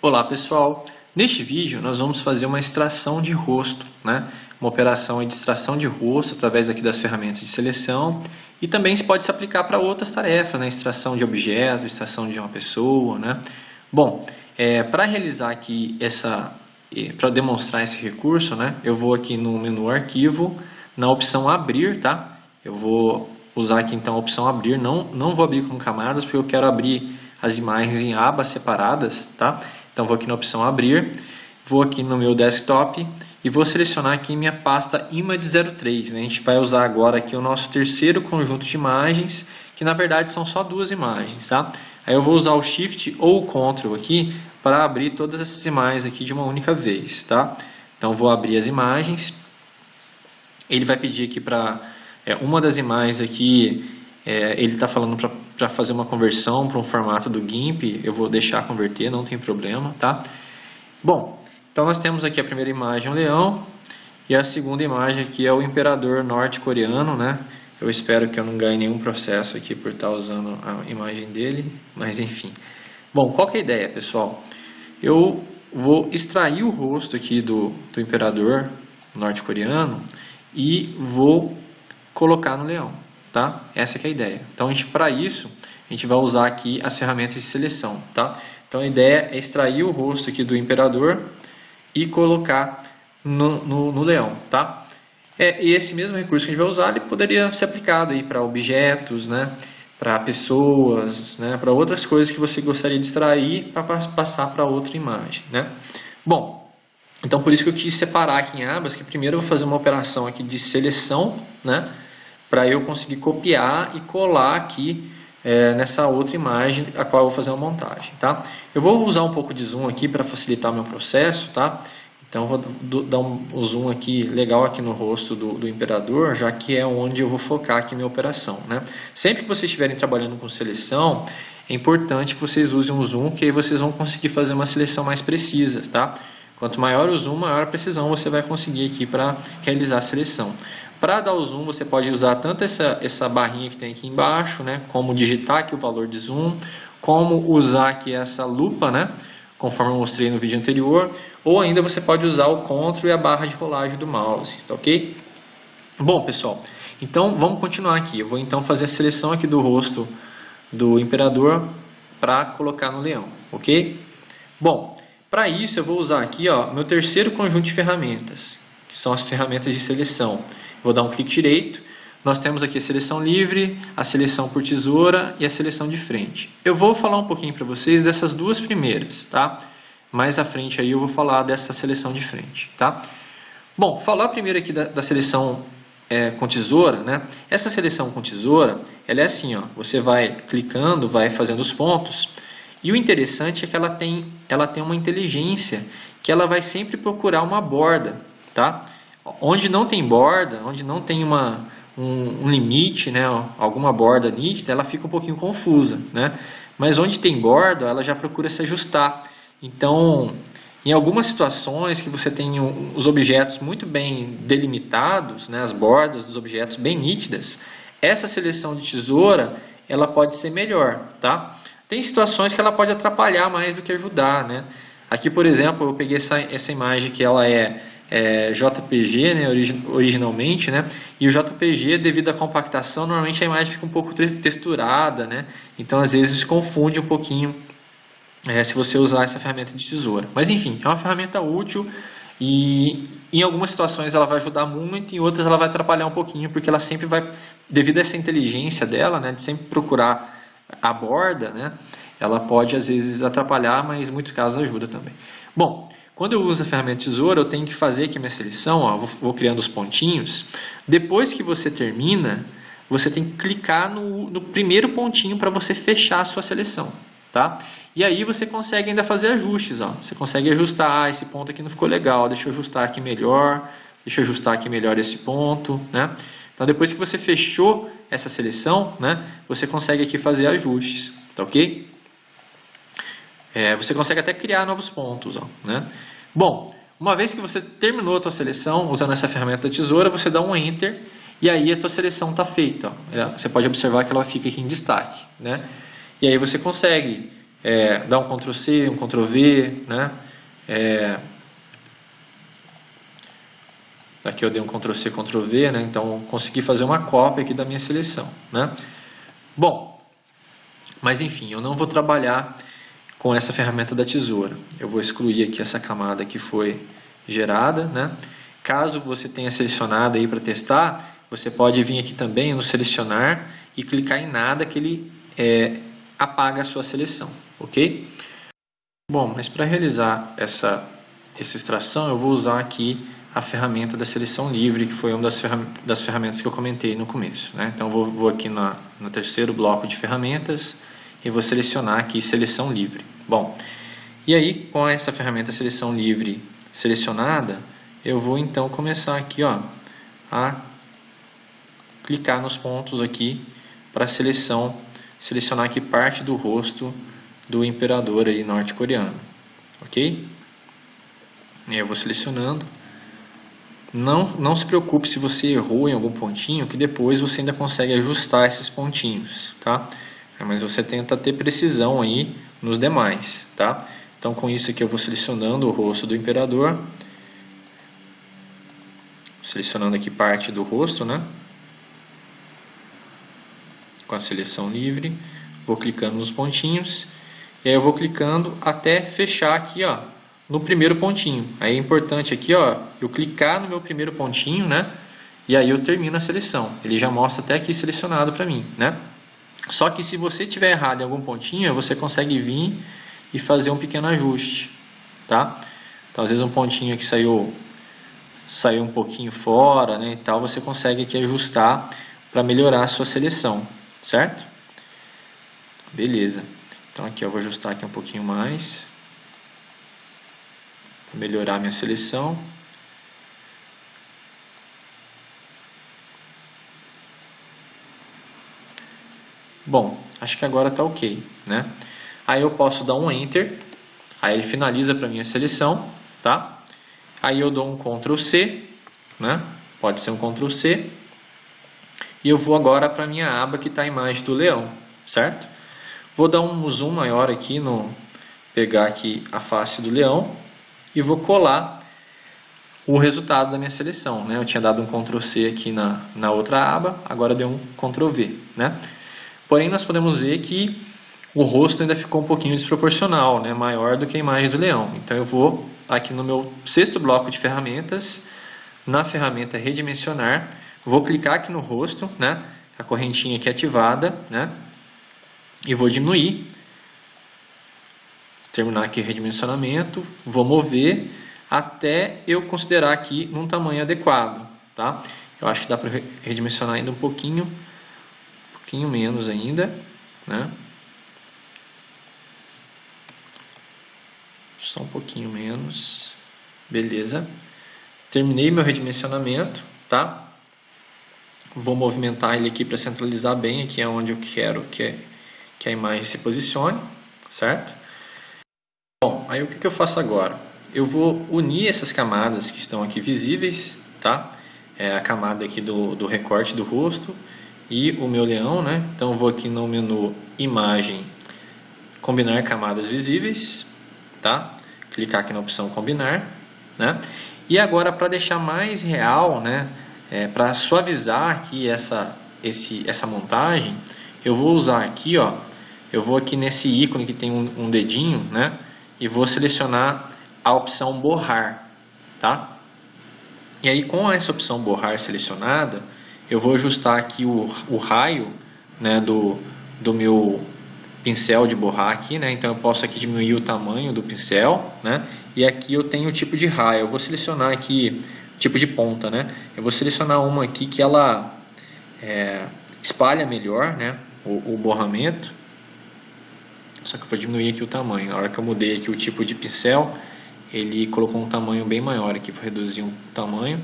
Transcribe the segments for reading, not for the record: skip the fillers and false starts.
Olá pessoal, neste vídeo nós vamos fazer uma extração de rosto, né? Uma operação de extração de rosto através aqui das ferramentas de seleção e também pode se aplicar para outras tarefas, né? Extração de objetos, extração de uma pessoa, né? Bom, para realizar aqui para demonstrar esse recurso, né? Eu vou aqui no menu arquivo, na opção abrir, tá? Eu vou usar aqui então a opção abrir, não vou abrir com camadas porque eu quero abrir as imagens em abas separadas, tá? Então vou aqui na opção abrir, vou aqui no meu desktop e vou selecionar aqui minha pasta Image03, né? A gente vai usar agora aqui o nosso terceiro conjunto de imagens, que na verdade são só duas imagens, tá? Aí eu vou usar o Shift ou o Ctrl aqui para abrir todas essas imagens aqui de uma única vez, tá? Então vou abrir as imagens, ele vai pedir aqui para uma das imagens aqui, ele está falando para fazer uma conversão para um formato do GIMP, eu vou deixar converter, não tem problema, tá? Bom, então nós temos aqui a primeira imagem, o leão, e a segunda imagem aqui é o imperador norte-coreano, né? Eu espero que eu não ganhe nenhum processo aqui por estar usando a imagem dele, mas enfim. Bom, qual que é a ideia, pessoal? Eu vou extrair o rosto aqui do imperador norte-coreano e vou colocar no leão, tá? Essa que é a ideia. Então, para isso, a gente vai usar aqui as ferramentas de seleção, tá? Então, a ideia é extrair o rosto aqui do imperador e colocar no leão, tá? E esse mesmo recurso que a gente vai usar, ele poderia ser aplicado aí para objetos, né? Para pessoas, né? Para outras coisas que você gostaria de extrair para passar para outra imagem, né? Bom, então por isso que eu quis separar aqui em abas, que primeiro eu vou fazer uma operação aqui de seleção, né? Para eu conseguir copiar e colar aqui nessa outra imagem a qual eu vou fazer uma montagem, tá? Eu vou usar um pouco de zoom aqui para facilitar o meu processo, tá? Então eu vou dar um zoom aqui legal aqui no rosto do imperador, já que é onde eu vou focar aqui minha operação, né? Sempre que vocês estiverem trabalhando com seleção, é importante que vocês usem um zoom, que aí vocês vão conseguir fazer uma seleção mais precisa, tá? Quanto maior o zoom, maior a precisão você vai conseguir aqui para realizar a seleção. Para dar o zoom, você pode usar tanto essa barrinha que tem aqui embaixo, né, como digitar aqui o valor de zoom, como usar aqui essa lupa, né, conforme eu mostrei no vídeo anterior, ou ainda você pode usar o Ctrl e a barra de rolagem do mouse, tá ok? Bom, pessoal, então vamos continuar aqui. Eu vou então fazer a seleção aqui do rosto do imperador para colocar no leão, ok? Bom, para isso eu vou usar aqui, ó, meu terceiro conjunto de ferramentas, que são as ferramentas de seleção. Vou dar um clique direito, nós temos aqui a seleção livre, a seleção por tesoura e a seleção de frente. Eu vou falar um pouquinho para vocês dessas duas primeiras, tá? Mais à frente aí eu vou falar dessa seleção de frente, tá? Bom, falar primeiro aqui da seleção com tesoura, né? Essa seleção com tesoura, ela é assim, ó, você vai clicando, vai fazendo os pontos, e o interessante é que ela tem uma inteligência que ela vai sempre procurar uma borda, tá? Onde não tem borda, onde não tem um limite, né, alguma borda nítida, ela fica um pouquinho confusa, né? Mas onde tem borda, ela já procura se ajustar. Então, em algumas situações que você tem os objetos muito bem delimitados, né, as bordas dos objetos bem nítidas, essa seleção de tesoura, ela pode ser melhor, tá? Tem situações que ela pode atrapalhar mais do que ajudar, né? Aqui, por exemplo, eu peguei essa imagem que ela é JPG, né, originalmente, né? E o JPG, devido à compactação, normalmente a imagem fica um pouco texturada, né? Então, às vezes, confunde um pouquinho se você usar essa ferramenta de tesoura. Mas, enfim, é uma ferramenta útil e em algumas situações ela vai ajudar muito, em outras ela vai atrapalhar um pouquinho, porque ela sempre vai, devido a essa inteligência dela, né, de sempre procurar a borda, né, ela pode às vezes atrapalhar, mas em muitos casos ajuda também. Bom, quando eu uso a ferramenta tesoura, eu tenho que fazer aqui minha seleção, ó, vou criando os pontinhos. Depois que você termina, você tem que clicar no primeiro pontinho para você fechar a sua seleção, tá? E aí você consegue ainda fazer ajustes, ó. Você consegue ajustar, esse ponto aqui não ficou legal, deixa eu ajustar aqui melhor, deixa eu ajustar aqui melhor esse ponto, né? Então, depois que você fechou essa seleção, né, você consegue aqui fazer ajustes, tá ok? Você consegue até criar novos pontos, ó, né? Bom, uma vez que você terminou a tua seleção, usando essa ferramenta da tesoura, você dá um Enter e aí a tua seleção está feita, ó. Você pode observar que ela fica aqui em destaque, né? E aí você consegue dar um Ctrl C, um Ctrl V, né? Aqui eu dei um Ctrl C, Ctrl V, né? Então consegui fazer uma cópia aqui da minha seleção, né? Bom, mas enfim, eu não vou trabalhar com essa ferramenta da tesoura. Eu vou excluir aqui essa camada que foi gerada, né? Caso você tenha selecionado aí para testar, você pode vir aqui também no selecionar e clicar em nada que ele apaga a sua seleção, ok? Bom, mas para realizar essa extração eu vou usar aqui a ferramenta da seleção livre, que foi uma das ferramentas que eu comentei no começo, né? Então vou aqui no terceiro bloco de ferramentas e vou selecionar aqui seleção livre. Bom, e aí com essa ferramenta seleção livre selecionada, eu vou então começar aqui, ó, a clicar nos pontos aqui para selecionar aqui parte do rosto do imperador aí norte-coreano, ok? E aí eu vou selecionando. Não se preocupe se você errou em algum pontinho, que depois você ainda consegue ajustar esses pontinhos, tá? Mas você tenta ter precisão aí nos demais, tá? Então com isso aqui eu vou selecionando o rosto do imperador, selecionando aqui parte do rosto, né? Com a seleção livre, vou clicando nos pontinhos, e aí eu vou clicando até fechar aqui, ó, no primeiro pontinho. Aí é importante aqui, ó, eu clicar no meu primeiro pontinho, né? E aí eu termino a seleção. Ele já mostra até aqui selecionado para mim, né? Só que se você tiver errado em algum pontinho, você consegue vir e fazer um pequeno ajuste, tá? Então às vezes um pontinho aqui saiu um pouquinho fora, né, e tal, você consegue aqui ajustar para melhorar a sua seleção, certo? Beleza. Então aqui eu vou ajustar aqui um pouquinho mais, para melhorar a minha seleção. Bom, acho que agora está ok, né? Aí eu posso dar um Enter, aí ele finaliza para mim a seleção, tá? Aí eu dou um Ctrl C, né? Pode ser um Ctrl C. E eu vou agora para a minha aba que está a imagem do leão, certo? Vou dar um zoom maior aqui, pegar aqui a face do leão e vou colar o resultado da minha seleção, né? Eu tinha dado um Ctrl C aqui na outra aba, agora deu um Ctrl V, né? Porém, nós podemos ver que o rosto ainda ficou um pouquinho desproporcional, né? Maior do que a imagem do leão. Então eu vou aqui no meu sexto bloco de ferramentas, na ferramenta redimensionar, vou clicar aqui no rosto, né? A correntinha aqui ativada, né? E vou diminuir, terminar aqui o redimensionamento, vou mover até eu considerar aqui um tamanho adequado, tá? Eu acho que dá para redimensionar ainda um pouquinho menos ainda, né? Só um pouquinho menos, beleza. Terminei meu redimensionamento, tá? Vou movimentar ele aqui para centralizar bem, aqui é onde eu quero que a imagem se posicione, certo? Bom, aí o que eu faço agora? Eu vou unir essas camadas que estão aqui visíveis, tá? A camada aqui do recorte do rosto e o meu leão, né? Então eu vou aqui no menu Imagem, Combinar Camadas Visíveis, tá? Clicar aqui na opção Combinar, né? E agora para deixar mais real, né? Para suavizar aqui essa montagem, eu vou usar aqui, ó, eu vou aqui nesse ícone que tem um dedinho, né? E vou selecionar a opção borrar, tá? E aí com essa opção borrar selecionada, eu vou ajustar aqui o raio, né, do meu pincel de borrar aqui, né? Então eu posso aqui diminuir o tamanho do pincel, né? E aqui eu tenho o tipo de raio. Eu vou selecionar aqui tipo de ponta, né? Eu vou selecionar uma aqui que ela espalha melhor, né? O borramento. Só que eu vou diminuir aqui o tamanho. Na hora que eu mudei aqui o tipo de pincel, ele colocou um tamanho bem maior aqui. Vou reduzir um tamanho.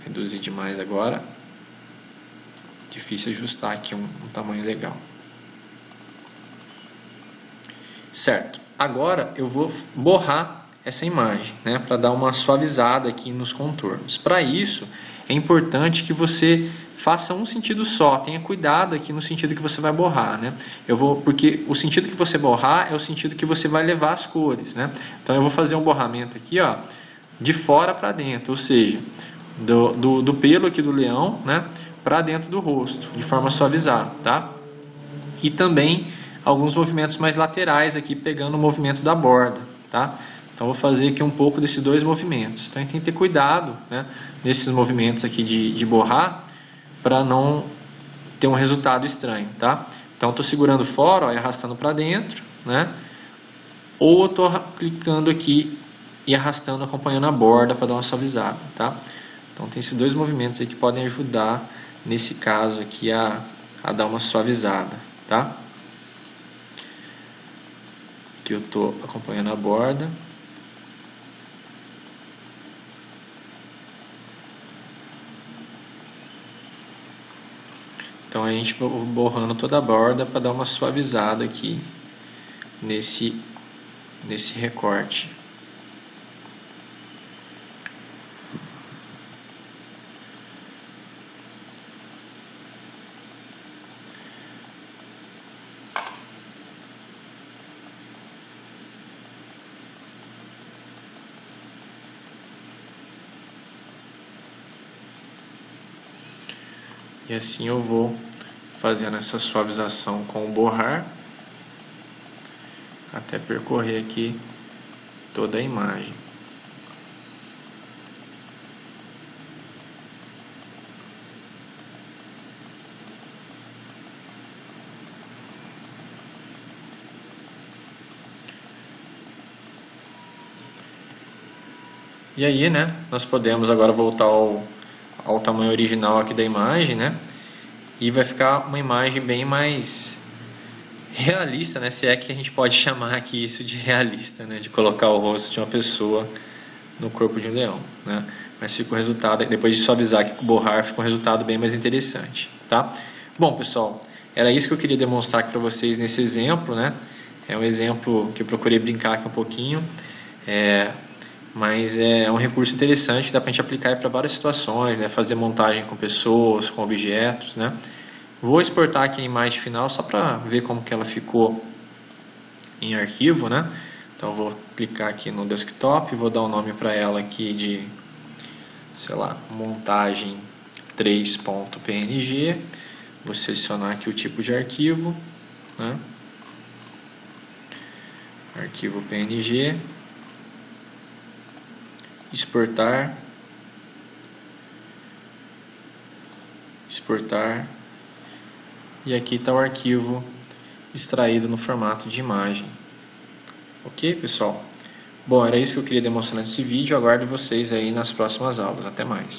Reduzir demais agora. Difícil ajustar aqui um tamanho legal. Certo. Agora eu vou borrar essa imagem, né, para dar uma suavizada aqui nos contornos. Para isso, é importante que você faça um sentido só, tenha cuidado aqui no sentido que você vai borrar, né? Porque o sentido que você borrar é o sentido que você vai levar as cores, né? Então eu vou fazer um borramento aqui, ó, de fora para dentro, ou seja, do pelo aqui do leão, né, para dentro do rosto, de forma suavizada, tá? E também alguns movimentos mais laterais aqui, pegando o movimento da borda, tá? Então vou fazer aqui um pouco desses dois movimentos. Então a gente tem que ter cuidado, né, nesses movimentos aqui de borrar, para não ter um resultado estranho, tá? Então estou segurando fora, ó, e arrastando para dentro, né? Ou eu estou clicando aqui e arrastando, acompanhando a borda para dar uma suavizada, tá? Então tem esses dois movimentos aí que podem ajudar nesse caso aqui a dar uma suavizada, tá? Aqui eu estou acompanhando a borda. Então a gente vai borrando toda a borda para dar uma suavizada aqui nesse recorte. E assim eu vou fazendo essa suavização com o borrar até percorrer aqui toda a imagem. E aí, né, nós podemos agora voltar ao tamanho original aqui da imagem, né? E vai ficar uma imagem bem mais realista, né? Se é que a gente pode chamar aqui isso de realista, né? De colocar o rosto de uma pessoa no corpo de um leão, né? Mas fica o resultado, depois de suavizar aqui com o borrar, fica um resultado bem mais interessante, tá? Bom, pessoal, era isso que eu queria demonstrar aqui para vocês nesse exemplo, né? É um exemplo que eu procurei brincar aqui um pouquinho, mas é um recurso interessante, dá para a gente aplicar para várias situações, né? Fazer montagem com pessoas, com objetos, né? Vou exportar aqui a imagem final só para ver como que ela ficou em arquivo, né? Então vou clicar aqui no desktop, vou dar um nome para ela aqui de, sei lá, montagem 3.png. Vou selecionar aqui o tipo de arquivo, né? Arquivo PNG. Exportar, e aqui está o arquivo extraído no formato de imagem. Ok, pessoal? Bom, era isso que eu queria demonstrar nesse vídeo. Aguardo vocês aí nas próximas aulas. Até mais.